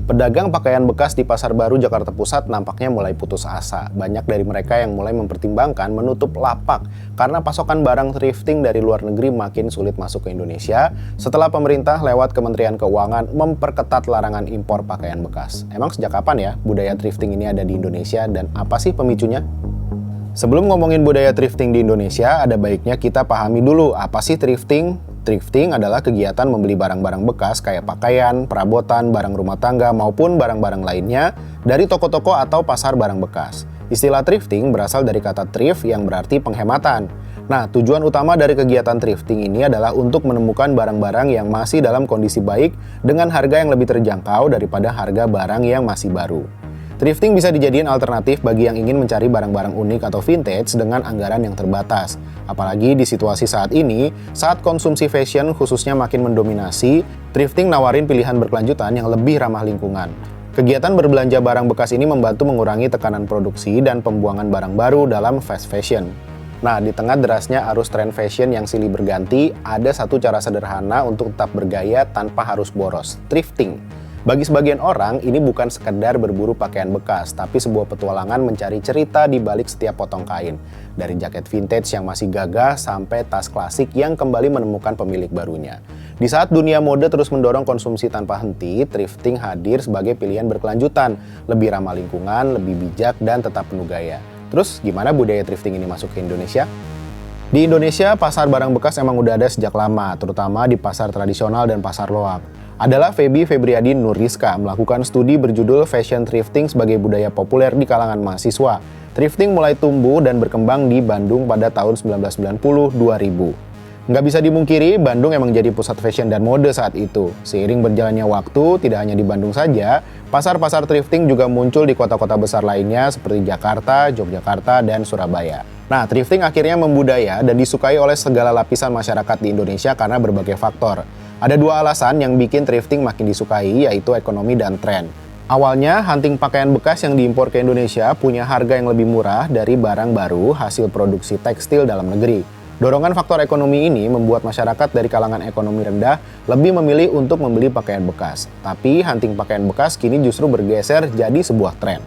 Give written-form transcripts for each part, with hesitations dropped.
Pedagang pakaian bekas di Pasar Baru, Jakarta Pusat nampaknya mulai putus asa. Banyak dari mereka yang mulai mempertimbangkan menutup lapak karena pasokan barang thrifting dari luar negeri makin sulit masuk ke Indonesia setelah pemerintah lewat Kementerian Keuangan memperketat larangan impor pakaian bekas. Emang sejak kapan ya budaya thrifting ini ada di Indonesia dan apa sih pemicunya? Sebelum ngomongin budaya thrifting di Indonesia, ada baiknya kita pahami dulu apa sih thrifting. Thrifting adalah kegiatan membeli barang-barang bekas kayak pakaian, perabotan, barang rumah tangga, maupun barang-barang lainnya dari toko-toko atau pasar barang bekas. Istilah thrifting berasal dari kata thrift yang berarti penghematan. Nah, tujuan utama dari kegiatan thrifting ini adalah untuk menemukan barang-barang yang masih dalam kondisi baik dengan harga yang lebih terjangkau daripada harga barang yang masih baru. Thrifting bisa dijadiin alternatif bagi yang ingin mencari barang-barang unik atau vintage dengan anggaran yang terbatas. Apalagi di situasi saat ini, saat konsumsi fashion khususnya makin mendominasi, thrifting nawarin pilihan berkelanjutan yang lebih ramah lingkungan. Kegiatan berbelanja barang bekas ini membantu mengurangi tekanan produksi dan pembuangan barang baru dalam fast fashion. Nah, di tengah derasnya arus tren fashion yang silih berganti, ada satu cara sederhana untuk tetap bergaya tanpa harus boros, thrifting. Bagi sebagian orang, ini bukan sekedar berburu pakaian bekas, tapi sebuah petualangan mencari cerita di balik setiap potong kain. Dari jaket vintage yang masih gagah sampai tas klasik yang kembali menemukan pemilik barunya. Di saat dunia mode terus mendorong konsumsi tanpa henti, thrifting hadir sebagai pilihan berkelanjutan, lebih ramah lingkungan, lebih bijak, dan tetap penuh gaya. Terus, gimana budaya thrifting ini masuk ke Indonesia? Di Indonesia, pasar barang bekas emang udah ada sejak lama, terutama di pasar tradisional dan pasar loak. Adalah Feby Febriadi Nurrizka melakukan studi berjudul Fashion Thrifting sebagai budaya populer di kalangan mahasiswa. Thrifting mulai tumbuh dan berkembang di Bandung pada tahun 1990-2000. Nggak bisa dimungkiri, Bandung emang jadi pusat fashion dan mode saat itu. Seiring berjalannya waktu, tidak hanya di Bandung saja, pasar-pasar thrifting juga muncul di kota-kota besar lainnya seperti Jakarta, Yogyakarta, dan Surabaya. Nah, thrifting akhirnya membudaya dan disukai oleh segala lapisan masyarakat di Indonesia karena berbagai faktor. Ada dua alasan yang bikin thrifting makin disukai, yaitu ekonomi dan tren. Awalnya, hunting pakaian bekas yang diimpor ke Indonesia punya harga yang lebih murah dari barang baru hasil produksi tekstil dalam negeri. Dorongan faktor ekonomi ini membuat masyarakat dari kalangan ekonomi rendah lebih memilih untuk membeli pakaian bekas. Tapi, hunting pakaian bekas kini justru bergeser jadi sebuah tren.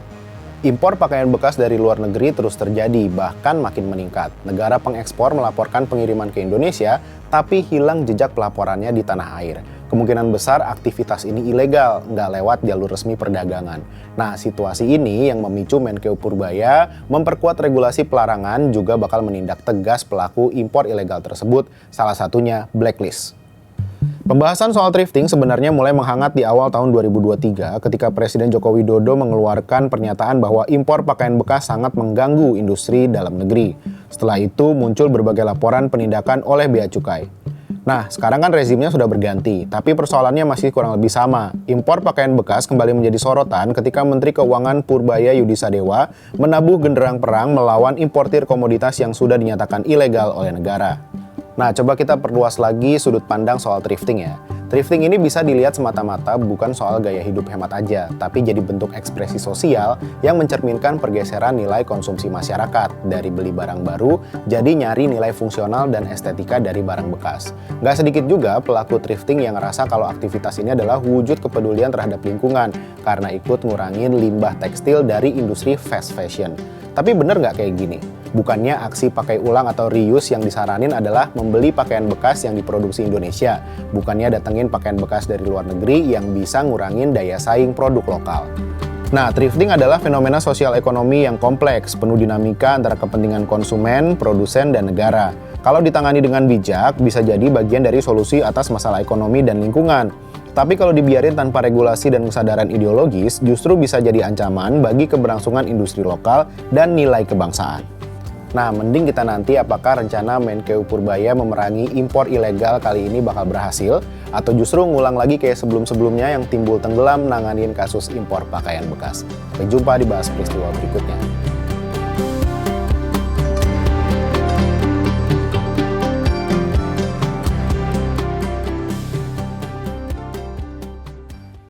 Impor pakaian bekas dari luar negeri terus terjadi, bahkan makin meningkat. Negara pengekspor melaporkan pengiriman ke Indonesia, tapi hilang jejak pelaporannya di tanah air. Kemungkinan besar aktivitas ini ilegal, nggak lewat jalur resmi perdagangan. Nah, situasi ini yang memicu Menkeu Purbaya memperkuat regulasi pelarangan juga bakal menindak tegas pelaku impor ilegal tersebut, salah satunya blacklist. Pembahasan soal thrifting sebenarnya mulai menghangat di awal tahun 2023 ketika Presiden Joko Widodo mengeluarkan pernyataan bahwa impor pakaian bekas sangat mengganggu industri dalam negeri. Setelah itu muncul berbagai laporan penindakan oleh Bea Cukai. Nah, sekarang kan rezimnya sudah berganti, tapi persoalannya masih kurang lebih sama. Impor pakaian bekas kembali menjadi sorotan ketika Menteri Keuangan Purbaya Yudisadewa menabuh genderang perang melawan importir komoditas yang sudah dinyatakan ilegal oleh negara. Nah, coba kita perluas lagi sudut pandang soal thrifting ya. Thrifting ini bisa dilihat semata-mata bukan soal gaya hidup hemat aja, tapi jadi bentuk ekspresi sosial yang mencerminkan pergeseran nilai konsumsi masyarakat dari beli barang baru jadi nyari nilai fungsional dan estetika dari barang bekas. Nggak sedikit juga pelaku thrifting yang ngerasa kalau aktivitas ini adalah wujud kepedulian terhadap lingkungan karena ikut ngurangin limbah tekstil dari industri fast fashion. Tapi bener nggak kayak gini? Bukannya aksi pakai ulang atau reuse yang disaranin adalah membeli pakaian bekas yang diproduksi Indonesia, bukannya datengin pakaian bekas dari luar negeri yang bisa ngurangin daya saing produk lokal. Nah, thrifting adalah fenomena sosial ekonomi yang kompleks, penuh dinamika antara kepentingan konsumen, produsen, dan negara. Kalau ditangani dengan bijak, bisa jadi bagian dari solusi atas masalah ekonomi dan lingkungan. Tapi kalau dibiarin tanpa regulasi dan kesadaran ideologis, justru bisa jadi ancaman bagi keberlangsungan industri lokal dan nilai kebangsaan. Nah, mending kita nanti apakah rencana Menkeu Purbaya memerangi impor ilegal kali ini bakal berhasil, atau justru ngulang lagi kayak sebelum-sebelumnya yang timbul tenggelam nanganin kasus impor pakaian bekas. Sampai jumpa di Bahas Peristiwa berikutnya.